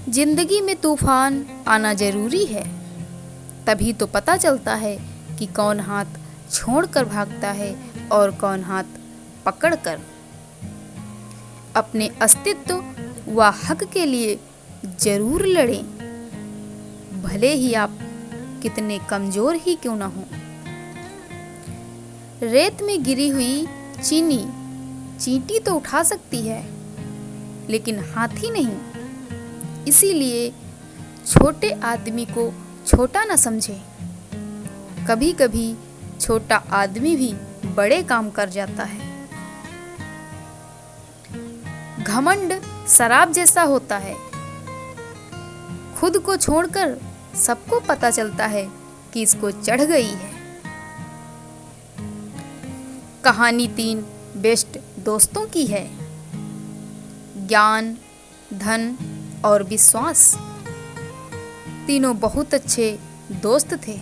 जिंदगी में तूफान आना जरूरी है, तभी तो पता चलता है कि कौन हाथ छोड़कर भागता है और कौन हाथ पकड़कर। अपने अस्तित्व व हक के लिए जरूर लड़ें, भले ही आप कितने कमजोर ही क्यों ना हो। रेत में गिरी हुई चीनी चींटी तो उठा सकती है, लेकिन हाथी नहीं। इसीलिए छोटे आदमी को छोटा न समझे। कभी कभी छोटा आदमी भी बड़े काम कर जाता है। घमंड शराब जैसा होता है, खुद को छोड़कर सबको पता चलता है कि इसको चढ़ गई है। कहानी 3 बेस्ट दोस्तों की है। ज्ञान, धन और विश्वास तीनों बहुत अच्छे दोस्त थे।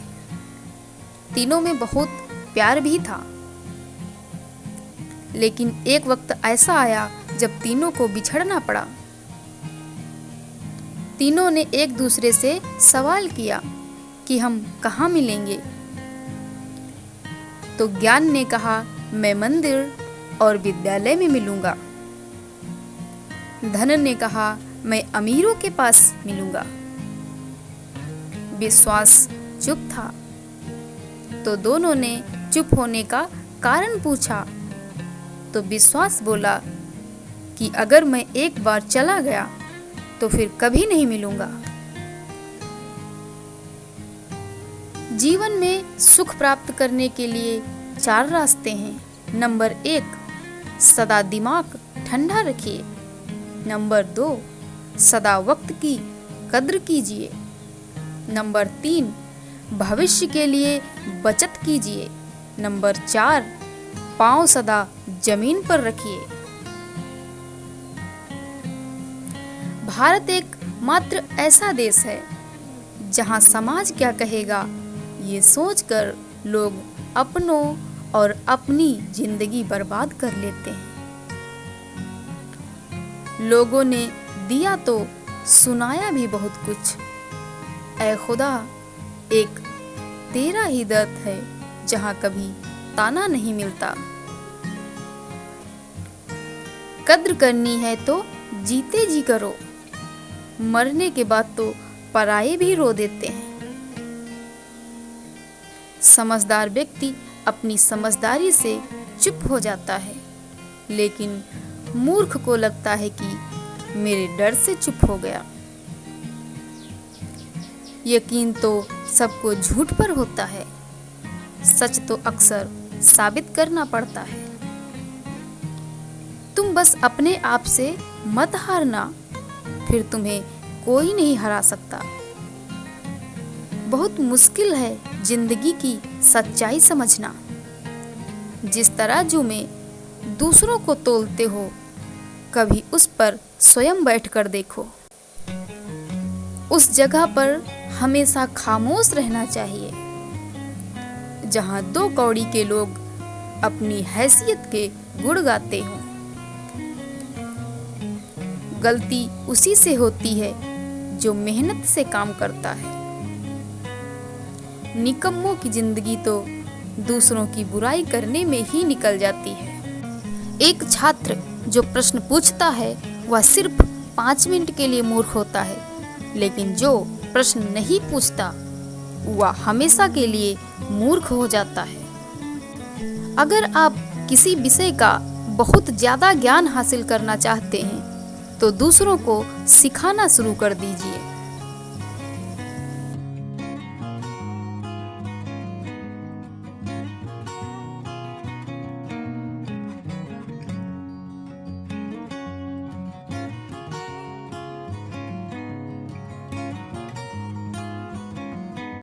तीनों में बहुत प्यार भी था। लेकिन एक वक्त ऐसा आया जब तीनों को बिछड़ना पड़ा। तीनों ने एक दूसरे से सवाल किया कि हम कहाँ मिलेंगे। तो ज्ञान ने कहा, मैं मंदिर और विद्यालय में मिलूंगा। धन ने कहा, मैं अमीरों के पास मिलूंगा। विश्वास चुप था, तो दोनों ने चुप होने का कारण पूछा। तो विश्वास बोला कि अगर मैं एक बार चला गया तो फिर कभी नहीं मिलूंगा। जीवन में सुख प्राप्त करने के लिए 4 रास्ते हैं। नंबर 1, सदा दिमाग ठंडा रखिए। नंबर 2, सदा वक्त की कद्र कीजिए। नंबर 3, भविष्य के लिए बचत कीजिए। नंबर 4, पांव सदा जमीन पर रखिए। भारत एक मात्र ऐसा देश है जहां समाज क्या कहेगा ये सोचकर लोग अपनों और अपनी जिंदगी बर्बाद कर लेते हैं। लोगों ने दिया तो सुनाया भी बहुत कुछ। ऐ खुदा, एक तेरा ही दर्द है जहां कभी ताना नहीं मिलता। कद्र करनी है तो जीते जी करो, मरने के बाद तो पराये भी रो देते हैं। समझदार व्यक्ति अपनी समझदारी से चुप हो जाता है, लेकिन मूर्ख को लगता है कि मेरे डर से चुप हो गया। यकीन तो सबको झूठ पर होता है, सच तो अक्सर साबित करना पड़ता है। तुम बस अपने आप से मत हारना, फिर तुम्हें कोई नहीं हरा सकता। बहुत मुश्किल है जिंदगी की सच्चाई समझना। जिस तराजू में दूसरों को तोलते हो, कभी उस पर स्वयं बैठकर देखो। उस जगह पर हमेशा खामोश रहना चाहिए जहां 2 कौड़ी के लोग अपनी हैसियत के गुण गाते हों। गलती उसी से होती है जो मेहनत से काम करता है। निकम्मों की जिंदगी तो दूसरों की बुराई करने में ही निकल जाती है। एक छात्र जो प्रश्न पूछता है वह सिर्फ 5 मिनट के लिए मूर्ख होता है, लेकिन जो प्रश्न नहीं पूछता वह हमेशा के लिए मूर्ख हो जाता है। अगर आप किसी विषय का बहुत ज्यादा ज्ञान हासिल करना चाहते हैं तो दूसरों को सिखाना शुरू कर दीजिए।